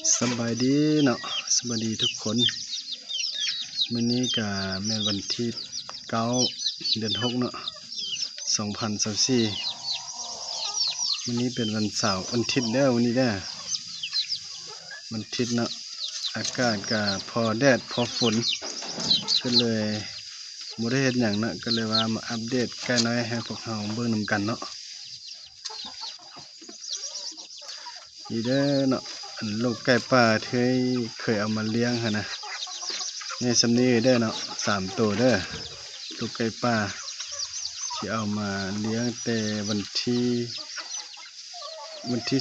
สบายดีเนาะสบายดีทุกคนมื้อนี้ก็แม่นวันที่9 เดือน 6เนาะ2024มื้อนี้เป็นวันเสาร์วันอาทิตย์เด้อวันนี้เด้อวันอาทิตย์เนาะอากาศก็พอแดดพอฝนก็เลยบ่ได้เฮ็ดหยังเนาะก็เลยว่ามาอัปเดตใกล้น้อยให้พวกเราเบิ่งนำกันเนาะนี่เด้อเนาะอันลูกไก่ป่าที่เคยเอามาเลี้ยงหั่นนะนี่สำนี้เด้อเนาะ3 ตัวเด้อลูกไก่ป่าที่เอามาเลี้ยงแต่วันที่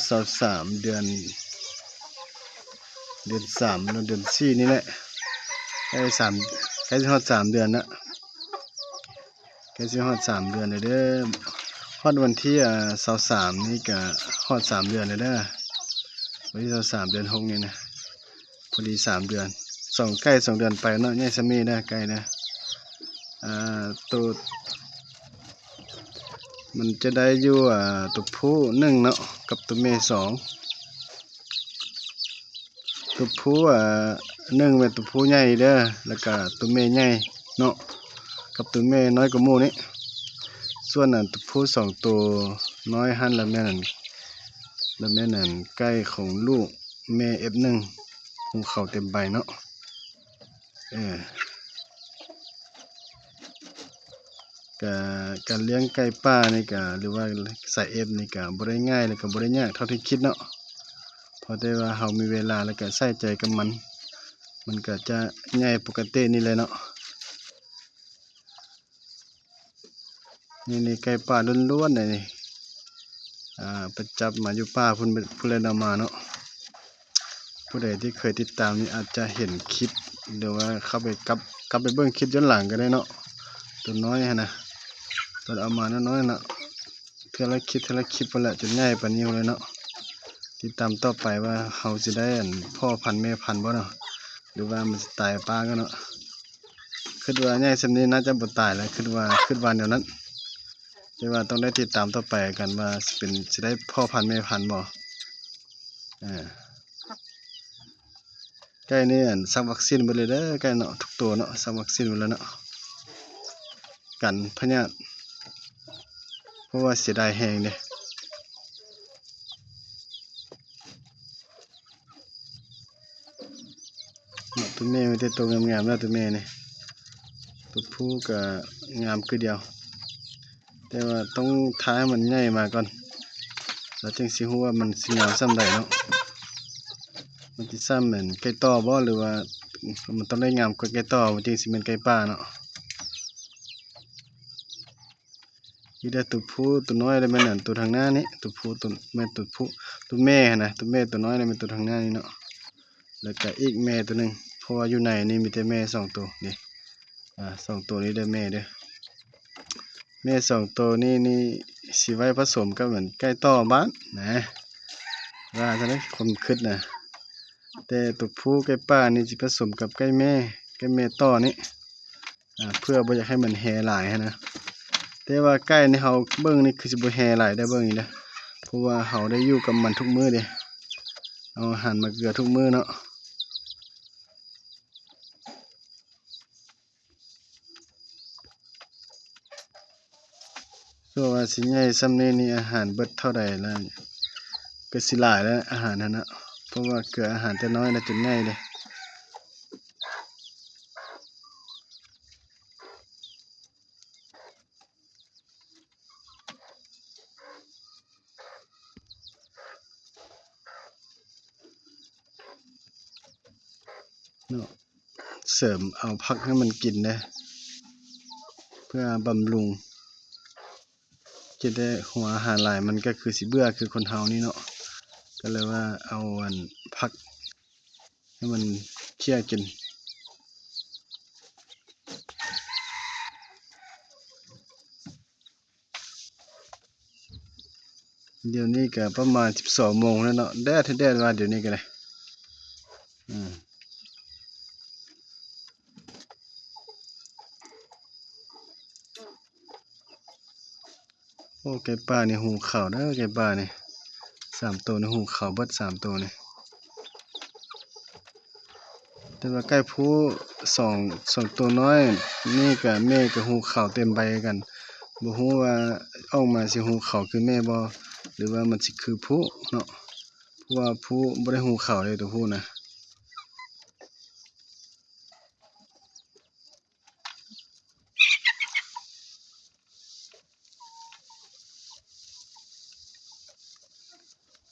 23เดือน 3แล้วเดือน 4นี่แหละใกล้สิฮอด3 เดือนละใกล้สิฮอด3 เดือนแล้วเด้อฮอดวันที่23นี่ก็ฮอด3 เดือนแล้วเด้อวันที่23เดือน 6นี่นะพอดี3 เดือนใกล้2 เดือนไปเนาะใหญ่ซะมีเด้อใกล้เด้อตัวมันจะได้อยู่ตัวผู้1เนาะกับตัวแม่2ตัวผู้1เป็นตัวผู้ใหญ่เด้อแล้วก็ตัวแม่ใหญ่เนาะกับตัวแม่น้อยกว่าหมู่นี้ส่วนตัวผู้2 ตัวน้อยหั่นแล้วแม่นั่นใกล้ของลูกแม่ F1 หูเขาเต็มใบเนาะการเลี้ยงไก่ป่านี่ก็หรือว่าสาย F นี่ก็บ่ได้ง่ายแล้วก็บ่ได้ยากเท่าที่คิดเนาะพอได้ว่าเฮามีเวลาแล้วก็ใส่ใจกับมันก็จะง่ายปกตินี่เลยเนาะนี่ไก่ป่าล้วนๆนี่ไปจับมาอยู่ป่าพุ่นผู้เล่นเอามาเนาะผู้ใดที่เคยติดตามนี่อาจจะเห็นคลิปหรือว่าเข้าไปกลับไปเบิ่งคลิปย้อนหลังก็ได้เนาะตัวน้อยหั่นนะตอนเอามาน้อยๆเนาะเทื่อละคลิปพุ่นแหละจนใหญ่ปานนี้เลยเนาะติดตามต่อไปว่าเฮาสิได้พ่อพันธุ์แม่พันธุ์บ่เนาะหรือว่ามันสิตายป่ากันเนาะคิดว่าใหญ่ส่ำนี้น่าจะบ่ตายแล้วคิดว่าเดี๋ยวนั้นแต่ว่าต้องได้ติดตามต่อไปกันว่าสิได้พ่อพันธุ์แม่พันธุ์บ่ไก่นี่ซักวัคซีนไปเลยเด้อไก่เนาะทุกตัวเนาะซักวัคซีนไปแล้วเนาะกันพยาธิเพราะว่าเสียดายแฮงเด้ตัวแม่มีแต่ตัวงามๆแล้วตัวแม่นี่ตัวผู้ก็งามคือเดียวแต่ว่าต้องท้ายมันใหญ่มาก่อนแล้วจึงสิฮู้ว่ามันสิงามส่ำใดเนาะมันสิซ้ำเหมือนไก่ต่อบ่หรือว่ามันต้องได้งามกว่าไก่ต่อมันจึงสิเป็นไก่ป่าเนาะนี่ได้ตัวผู้ตัวน้อยได้แม่นตัวทางหน้านี้ตัวผู้ตัวแม่ตัวผู้ตัวแม่นะตัวแม่ตัวน้อยได้เป็นตัวทางหน้านี้เนาะแล้วก็อีกแม่ตัวนึงเพราะว่าอยู่ในนี่มีแต่แม่2 ตัวนี่2 ตัวนี้ได้แม่เด้อแม่2 ตัวนี่สิไว้ผสมกับเหมือนไก่ต่อบ้านนะว่าจังได๋ความคิดนะแต่ตัวผู้ไก่ป่านี่สิผสมกับไก่แม่ต่อนี่เพื่อบ่อยากให้มันแฮหลายหันนะแต่ว่าไก่นี่เฮาเบิ่งนี่คือสิบ่แฮหลายได้เบิ่งนี่นะเพราะว่าเฮาได้อยู่กับมันทุกมื้อเด้เอาอาหารมาเกลือทุกมื้อเนาะso ว่าสิใหญ่ส่ำนี้นี่อาหารเบิดเท่าใดแล้วก็สิหลายแล้วอาหารนั่นน่ะเพราะว่าเกลืออาหารแต่น้อยแล้วจนใหญ่เด้เนาะเสริมเอาผักให้มันกินเด้เพื่อบำรุงจะได้หัวอาหารหลายมันก็คือสิเบื่อคือคนเฮานี่เนาะก็เลยว่าเอาผักให้มันเคี่ยกินเดี๋ยวนี้ก็ประมาณ12 โมงแล้วเนาะแดดว่าเดี๋ยวนี้ก็ได้โอ้ไก่ป่านี่หูขาวเด้อไก่ป่านี่3 ตัวนี่หูขาวเบิด3 ตัวนี่ แต่ว่าไก่ผู้สองตัวน้อยนี่ก็แม่ก็หูข้าวเต็มใบกันบ่ฮู้ว่าออกมาสิหูข้าวคือแม่บ่หรือว่ามันสิคือผู้เนาะเพราะว่าผู้บ่ได้หูข้าวเลยตัวผู้นะ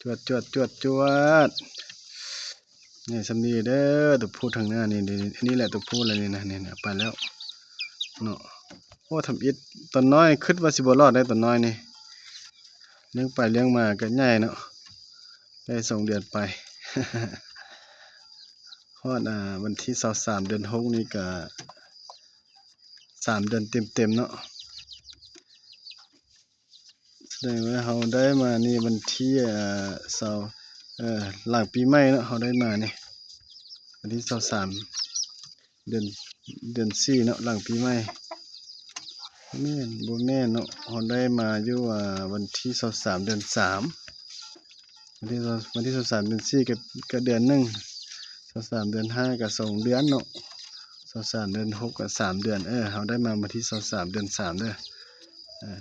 จวดจวดจวดจวดนี่สำนีเด้อตัวผู้ทางหน้านี่นี่แหละตัวผู้แล้วนี่นะนี่นะไปแล้วเนาะโอ้ทำอิฐตอนน้อยคิดว่าสิบ่รอดได้ตอนน้อยนี่เลี้ยงไปเลี้ยงมาก็ใหญ่เนาะได้2 เดือนไป ฮอดวันที่23เดือน6นี่ก็3 เดือนเต็มๆเนาะแสดงว่าเราได้มานี่วันที่หลังปีใหม่เนาะเราได้มานี่วันที่23เดือน4เนาะหลังปีใหม่แม่นบ่แม่นเนาะเราได้มาอยู่วันที่23เดือน3วันที่23เดือน4ก็เดือนหนึ่ง23เดือน5ก็2 เดือนเนาะ23เดือน6ก็3 เดือนเราได้มาวันที่23เดือน3เด้อ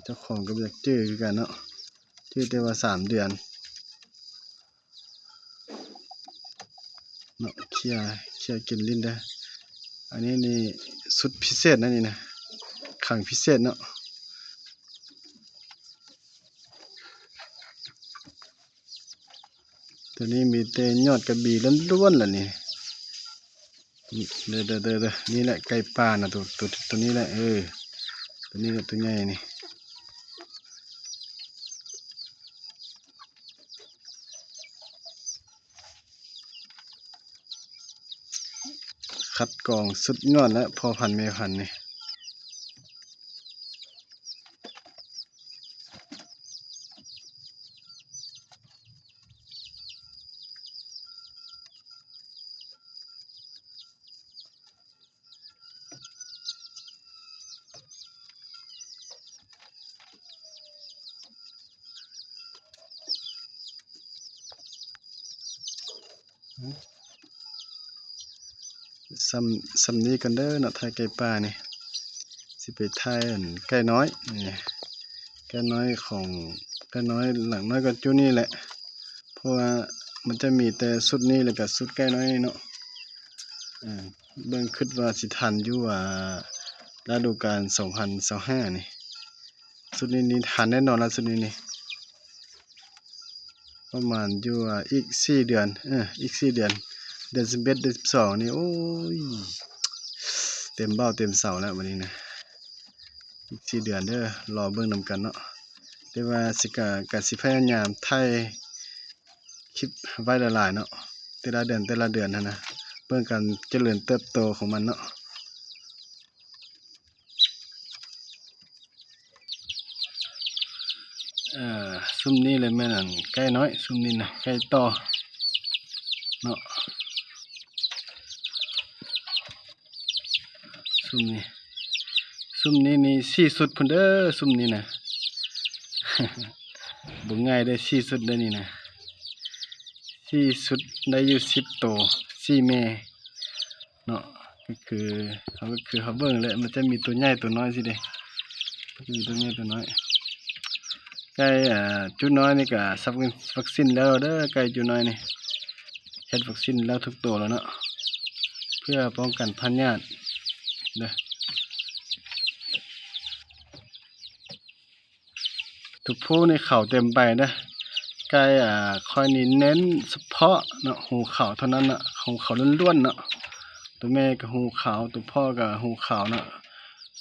เจ้าของก็อยากจื้อคือกันเนาะจื้อแต่ว่า3 เดือนเนาะเคลียร์กินลิ้นเด้ออันนี้นี่สุดพิเศษนะนี่นะขังพิเศษเนาะตัวนี้มีแต่ยอดกระบี่ล้วนๆล่ะนี่เด้อนี่แหละไก่ป่านะตัวนี้แหละตัวนี้แหละตัวใหญ่นี่คัดกรองสุดยอดแล้วพ่อพันธุ์แม่พันธุ์นี่ซ้ำนี้กันเด้อเนาะไทยไก่ป่านี่สิไปไทยไก่น้อยนี่ไก่น้อยของไก่น้อยหลังน้อยก็จุนี่แหละเพราะว่ามันจะมีแต่สุดนี้แล้วก็สุดไก่น้อยนี่เนาะเบิ่งคิดว่าสิทันอยู่ฤดูกาล2025นี่สุดนี้ทันแน่นอนละสุดนี้ประมาณอยู่อีก4 เดือนอีก4 เดือนเดือน11เดือน12นี่โอ้ยเต็มเบ้าเต็มเสาแล้ววันนี้นะอีก4 เดือนเด้อรอเบิ่งนำกันเนาะแต่ว่าสิพยายามถ่ายคลิปไว้หลายๆเนาะแต่ละเดือนนะเบิ่งการเจริญเติบโตของมันเนาะซุ่มนี้เลยแม่นไก่น้อยซุ่มนี้นะไก่ต่อเนาะซุ่มนี้นี่4 สุดพุ่นเด้อซุ่มนี้นะ บ่ง่ายได้4 สุดได้นี่นะ4 สุดได้อยู่10 โต4 แม่เนาะก็คือเขาเบิ่งแหละมันจะมีตัวใหญ่ตัวน้อยสิเด้มีตัวใหญ่ตัวน้อยไก่จุน้อยนี่ก็ซับวัคซีนแล้วเด้อไก่จุน้อยนี่เฮ็ดวัคซีนแล้วทุกตัวแล้วเนาะเพื่อป้องกันพยาธิเด้อทุกผู้ในเขาเต็มไปนะไก่คอยนี่เน้นเฉพาะเนาะหูขาวเท่านั้นน่ะหูขาวล้วนๆเนาะตัวแม่ก็หูขาวตัวพ่อก็หูขาวเนาะ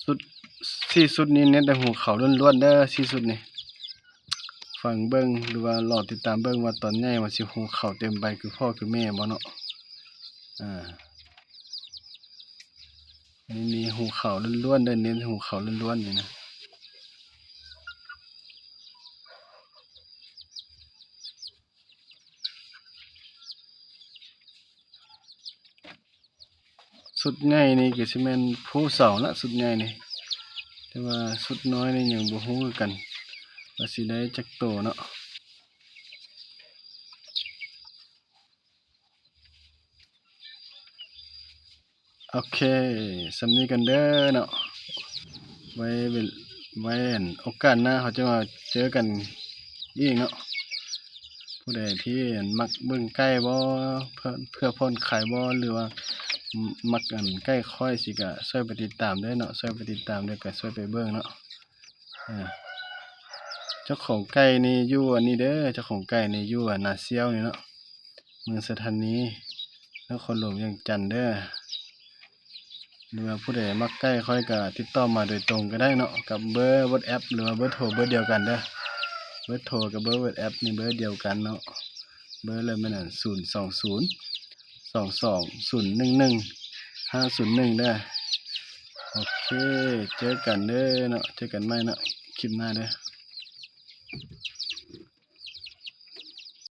สุด4 สุดนี้เน้นแต่หูขาวล้วนๆเด้อ4 สุดนี่ฟังเบิ่งหรือว่ารอติดตามเบิ่งว่าตอนใหญ่ว่าสิหูขาวเต็มใบคือพ่อคือแม่บ่เนาะนี่มีหูขาวล้วนๆเด้อเน้นหูขาวล้วนๆนี่นะสุดใหญ่นี่ก็สิแม่นผู้เสาละสุดใหญ่นี่แต่ว่าสุดน้อยนี่ยังบ่ฮู้คือกันว่าสิได้จักโตเนาะ โอเคสำนี้กันเด้อเนาะไว้เป็นไว้อันโอกาสหน้าเขาจะมาเจอกันอีกเนาะผู้ใดที่อันมักเบิ่งใกล้บ่เพื่อพ่นขายบ่หรือว่ามักอันใกล้ค่อยสิก็ช่วยไปติดตามด้วยเนาะช่วยไปติดตามด้วยก็ช่วยไปเบิ่งเนาะอ่าเจ้าของไก่นี่อยู่อันนี้เด้อเจ้าของไก่นี่อยู่อันนาเซียวนี่เนาะเมืองสถานีนครหลวงเวียงจันทน์เด้อหรือว่าผู้ใดมักใกล้ค่อยก็ติดต่อมาโดยตรงก็ได้เนาะกับเบอร์ WhatsApp หรือว่าเบอร์โทรเบอร์เดียวกันเด้อเบอร์โทรกับเบอร์ WhatsApp นี่เบอร์เดียวกันเนาะเบอร์เลยมัน020220501เด้อโอเคเจอกันเด้อเนาะเจอกันใหม่เนาะคลิปหน้าเด้อ